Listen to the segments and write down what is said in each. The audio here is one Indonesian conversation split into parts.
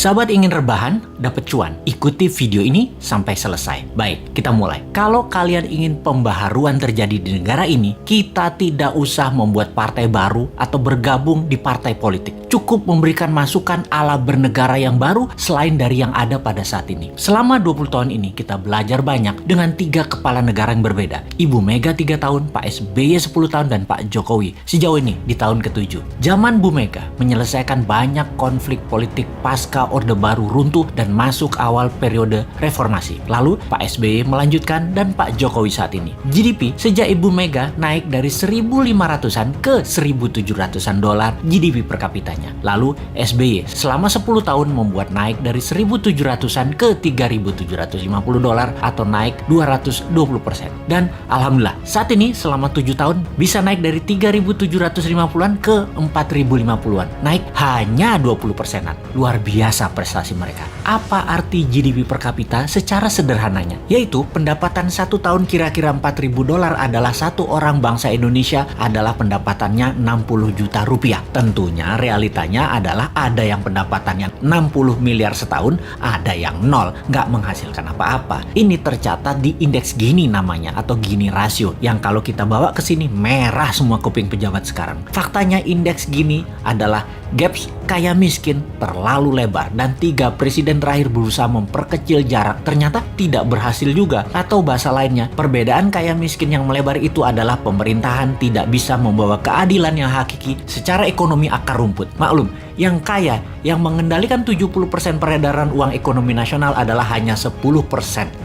Sahabat ingin rebahan, dapat cuan? Ikuti video ini sampai selesai. Baik, kita mulai. Kalau kalian ingin pembaharuan terjadi di negara ini, kita tidak usah membuat partai baru atau bergabung di partai politik. Cukup memberikan masukan ala bernegara yang baru selain dari yang ada pada saat ini. Selama 20 tahun ini, kita belajar banyak dengan 3 kepala negara yang berbeda. Ibu Mega 3 tahun, Pak SBY 10 tahun, dan Pak Jokowi sejauh ini di tahun ke-7. Zaman Bu Mega menyelesaikan banyak konflik politik pasca Orde Baru runtuh dan masuk awal periode reformasi. Lalu Pak SBY melanjutkan dan Pak Jokowi saat ini. GDP sejak Ibu Mega naik dari 1.500-an ke 1.700-an dolar GDP per kapitanya. Lalu SBY selama 10 tahun membuat naik dari 1.700-an ke 3.750 dolar atau naik 220%. Dan alhamdulillah saat ini selama 7 tahun bisa naik dari 3.750-an ke 4.050-an. Naik hanya 20%-an. Luar biasa prestasi mereka. Apa arti GDP per kapita secara sederhananya? Yaitu pendapatan 1 tahun kira-kira 4.000 dolar adalah satu orang bangsa Indonesia adalah pendapatannya 60 juta rupiah. Tentunya realitanya adalah ada yang pendapatannya 60 miliar setahun, ada yang nol, nggak menghasilkan apa-apa. Ini tercatat di indeks Gini namanya atau Gini rasio yang kalau kita bawa ke sini merah semua kuping pejabat sekarang. Faktanya indeks Gini adalah gaps kaya miskin terlalu lebar dan 3 presiden terakhir berusaha memperkecil jarak ternyata tidak berhasil juga. Atau bahasa lainnya, perbedaan kaya miskin yang melebar itu adalah pemerintahan tidak bisa membawa keadilan yang hakiki secara ekonomi akar rumput. Maklum, yang kaya yang mengendalikan 70% peredaran uang ekonomi nasional adalah hanya 10%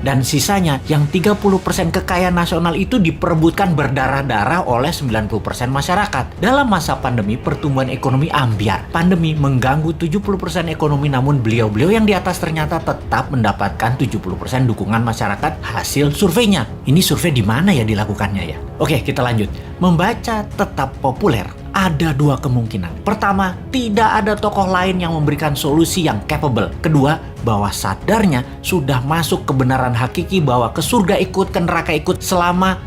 dan sisanya yang 30% kekayaan nasional itu diperebutkan berdarah-darah oleh 90% masyarakat. Dalam masa pandemi, pertumbuhan ekonomi ambyar. Pandemi mengganggu 70% ekonomi, namun beliau-beliau yang di atas ternyata tetap mendapatkan 70% dukungan masyarakat hasil surveinya. Ini survei di mana ya dilakukannya ya? Oke, kita lanjut. Membaca tetap populer. Ada 2 kemungkinan. Pertama, tidak ada tokoh lain yang memberikan solusi yang capable. Kedua, bahwa sadarnya sudah masuk kebenaran hakiki bahwa ke surga ikut, ke neraka ikut selama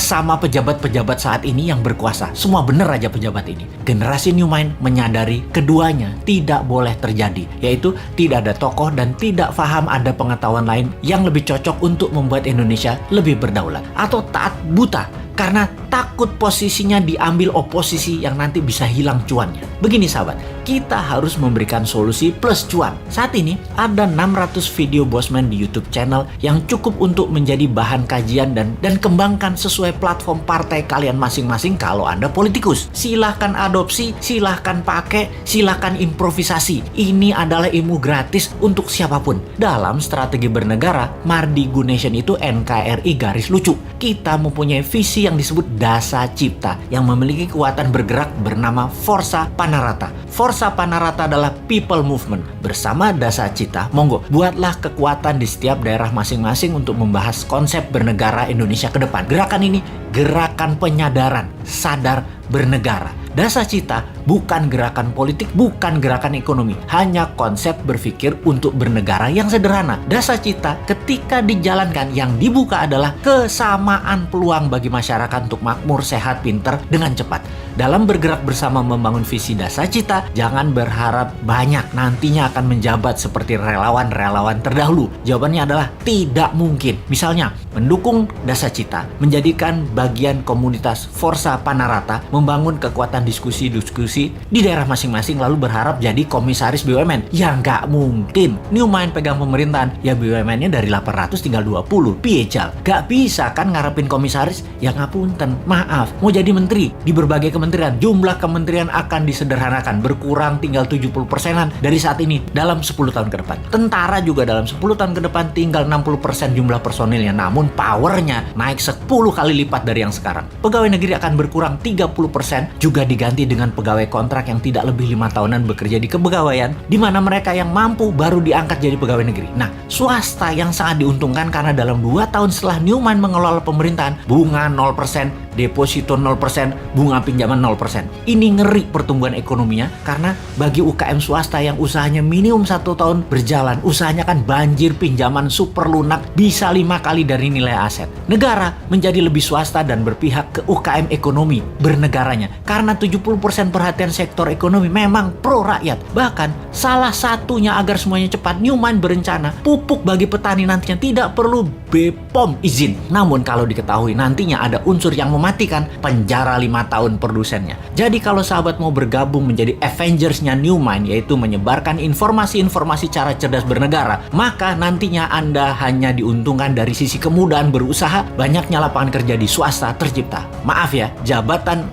sama pejabat-pejabat saat ini yang berkuasa. Semua bener aja pejabat ini. Generasi New Mind menyadari keduanya tidak boleh terjadi, yaitu tidak ada tokoh dan tidak paham ada pengetahuan lain yang lebih cocok untuk membuat Indonesia lebih berdaulat. Atau taat buta karena takut posisinya diambil oposisi yang nanti bisa hilang cuannya. Begini sahabat, kita harus memberikan solusi plus cuan. Saat ini ada 600 video Bosman di YouTube channel yang cukup untuk menjadi bahan kajian dan kembangkan sesuai platform partai kalian masing-masing kalau Anda politikus. Silahkan adopsi, silahkan pakai, silahkan improvisasi. Ini adalah ilmu gratis untuk siapapun. Dalam strategi bernegara, Mardi Gunation itu NKRI garis lucu. Kita mempunyai visi yang disebut Dasa Cipta yang memiliki kekuatan bergerak bernama Forza Panarata. Forza Panarata adalah people movement. Bersama Dasa Cipta, monggo buatlah kekuatan di setiap daerah masing-masing untuk membahas konsep bernegara Indonesia ke depan. Gerakan ini gerakan penyadaran, sadar bernegara. Dasa Cipta bukan gerakan politik, bukan gerakan ekonomi, hanya konsep berpikir untuk bernegara yang sederhana. Dasa Cipta ketika dijalankan yang dibuka adalah kesamaan peluang bagi masyarakat untuk makmur, sehat, pinter dengan cepat. Dalam bergerak bersama membangun visi Dasa Cipta, jangan berharap banyak nantinya akan menjabat seperti relawan-relawan terdahulu. Jawabannya adalah tidak mungkin. Misalnya, mendukung Dasa Cipta, menjadikan bagian komunitas Forza Panarata, membangun kekuatan diskusi-diskusi di daerah masing-masing lalu berharap jadi komisaris BUMN. Ya nggak mungkin. New Mind pegang pemerintahan, ya BUMN-nya dari 800 tinggal 20. Piejal. Gak bisa kan ngarepin komisaris? Ya ngapunten, maaf. Mau jadi menteri di berbagai kementerian, jumlah kementerian akan disederhanakan, berkurang tinggal 70%-an dari saat ini dalam 10 tahun ke depan. Tentara juga dalam 10 tahun ke depan tinggal 60% jumlah personilnya, namun powernya naik 10 kali lipat dari yang sekarang. Pegawai negeri akan berkurang 30%, juga diganti dengan pegawai kontrak yang tidak lebih 5 tahunan bekerja di kepegawaian, di mana mereka yang mampu baru diangkat jadi pegawai negeri. Nah, swasta yang sangat diuntungkan karena dalam 2 tahun setelah New Mind mengelola pemerintahan, bunga 0%, deposito 0%, bunga pinjaman 0%. Ini ngeri pertumbuhan ekonominya karena bagi UKM swasta yang usahanya minimum 1 tahun berjalan, usahanya kan banjir pinjaman super lunak bisa 5 kali dari nilai aset. Negara menjadi lebih swasta dan berpihak ke UKM ekonomi bernegaranya karena 70% perhatian sektor ekonomi memang pro rakyat. Bahkan salah satunya agar semuanya cepat, Newmine berencana pupuk bagi petani nantinya tidak perlu BPOM izin. Namun kalau diketahui nantinya ada unsur yang mematikan, penjara 5 tahun produsennya. Jadi kalau sahabat mau bergabung menjadi Avengers-nya Newmine, yaitu menyebarkan informasi-informasi cara cerdas bernegara, maka nantinya Anda hanya diuntungkan dari sisi kemudahan berusaha, banyaknya lapangan kerja di swasta tercipta. Maaf ya, jabatan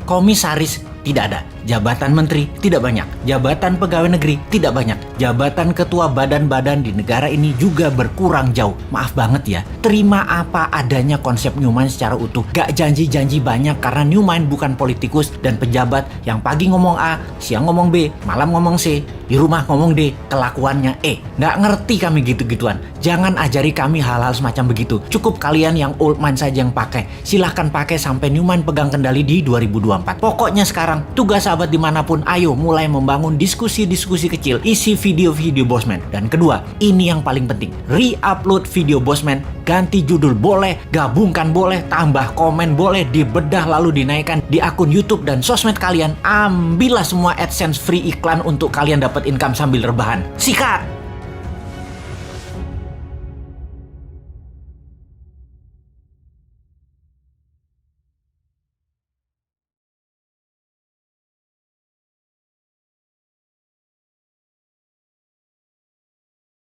komisaris tidak ada. Jabatan menteri tidak banyak. Jabatan pegawai negeri tidak banyak. Jabatan ketua badan-badan di negara ini juga berkurang jauh. Maaf banget ya. Terima apa adanya konsep Newmine secara utuh. Gak janji-janji banyak karena Newmine bukan politikus dan pejabat yang pagi ngomong A, siang ngomong B, malam ngomong C, di rumah ngomong D, kelakuannya E. Gak ngerti kami gitu-gituan. Jangan ajari kami hal-hal semacam begitu. Cukup kalian yang old mind saja yang pakai. Silahkan pakai sampai Newmine pegang kendali di 2024. Pokoknya sekarang tugas sahabat dimanapun, ayo mulai membangun diskusi-diskusi kecil, isi video-video Bosman. Dan kedua, ini yang paling penting, re-upload video Bosman, ganti judul boleh, gabungkan boleh, tambah komen boleh, dibedah lalu dinaikkan di akun YouTube dan sosmed kalian. Ambillah semua AdSense free iklan untuk kalian dapat income sambil rebahan. Sikat!